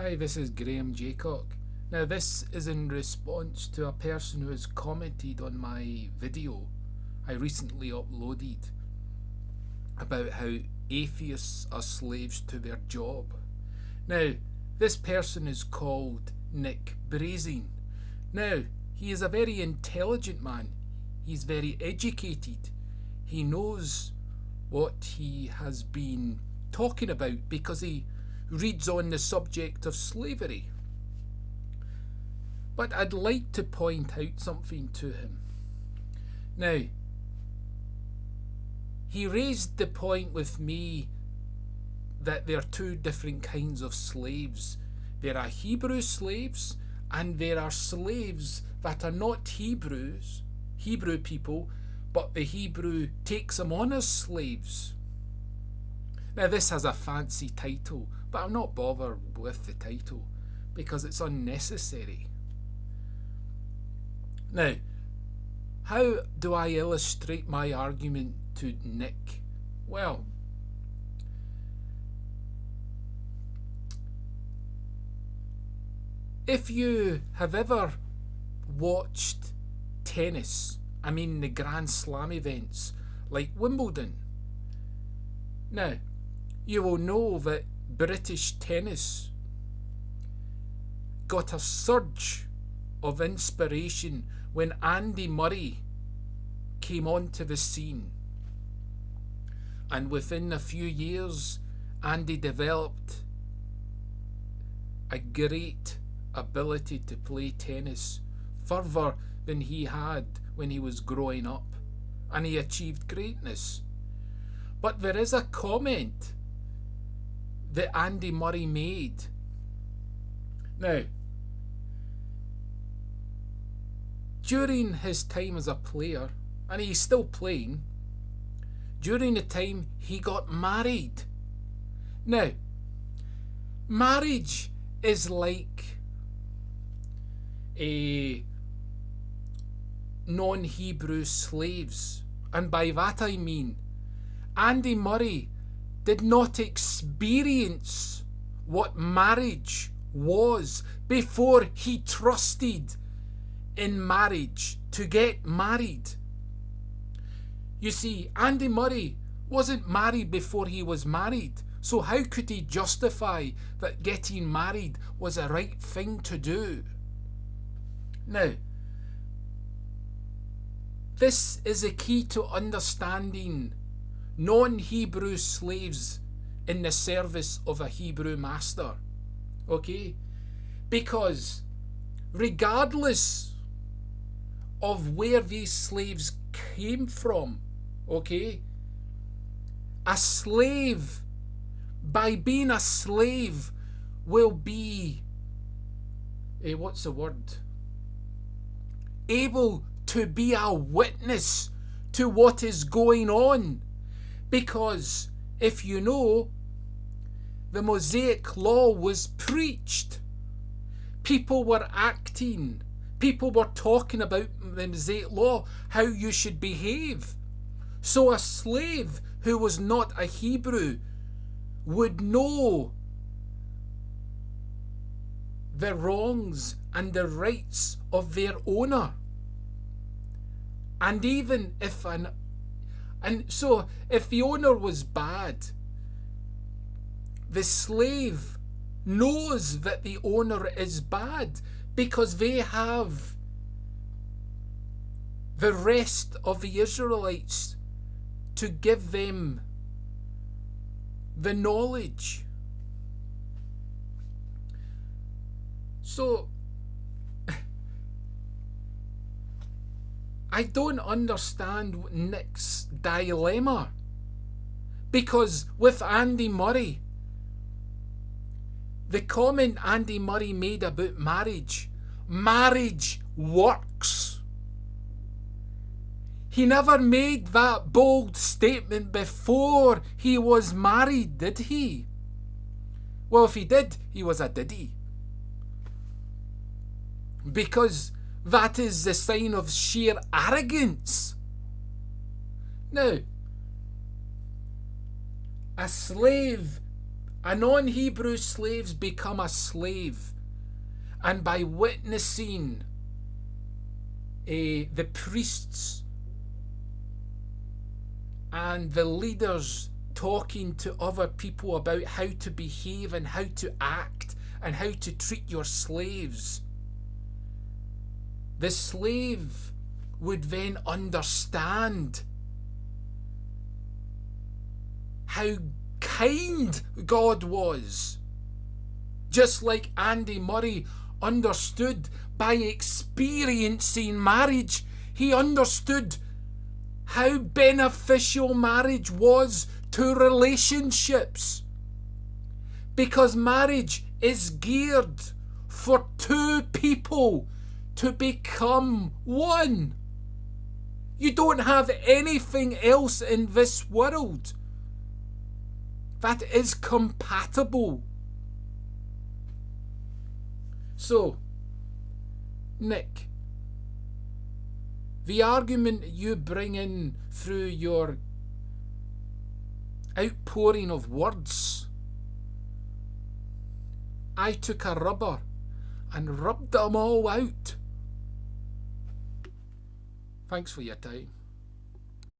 Hi, this is Graham Jeacocke. Now, this is in response to a person who has commented on my video I recently uploaded about how atheists are slaves to their job. Now, this person is called Nick Brazing. Now, he is a very intelligent man. He's very educated. He knows what he has been talking about because he reads on the subject of slavery. But I'd like to point out something to him. Now, he raised the point with me that there are two different kinds of slaves. There are Hebrew slaves, and there are slaves that are not Hebrew people, but the Hebrew takes them on as slaves. Now, this has a fancy title, but I'm not bothered with the title because it's unnecessary. Now, how do I illustrate my argument to Nick? Well, if you have ever watched tennis, I mean the Grand Slam events like Wimbledon, now you will know that British tennis got a surge of inspiration when Andy Murray came onto the scene. And within a few years, Andy developed a great ability to play tennis, further than he had when he was growing up, and he achieved greatness. But there is a comment that Andy Murray made. Now, during his time as a player, and he's still playing, during the time he got married. Now, marriage is like a non-Hebrew slaves, and by that I mean Andy Murray did not experience what marriage was before he trusted in marriage to get married. You see, Andy Murray wasn't married before he was married, so how could he justify that getting married was the right thing to do? Now, this is a key to understanding non-Hebrew slaves in the service of a Hebrew master. Okay? Because regardless of where these slaves came from, okay, a slave, by being a slave, will be, able to be a witness to what is going on. Because if you know, the Mosaic law was preached. People were acting. People were talking about the Mosaic law, how you should behave. So a slave who was not a Hebrew would know the wrongs and the rights of their owner. And even if so if the owner was bad, the slave knows that the owner is bad because they have the rest of the Israelites to give them the knowledge. So I don't understand Nick's dilemma, because with Andy Murray, the comment Andy Murray made about marriage works. He never made that bold statement before he was married, did he? Well, if he did, he was a diddy. Because that is the sign of sheer arrogance. Now, a slave A non-Hebrew slaves become a slave, and by witnessing the priests and the leaders talking to other people about how to behave and how to act and how to treat your slaves, the slave would then understand how kind God was. Just like Andy Murray understood by experiencing marriage, he understood how beneficial marriage was to relationships. Because marriage is geared for two people to become one. You don't have anything else in this world that is compatible. So, Nick, the argument you bring in through your outpouring of words, I took a rubber and rubbed them all out. Thanks for your time.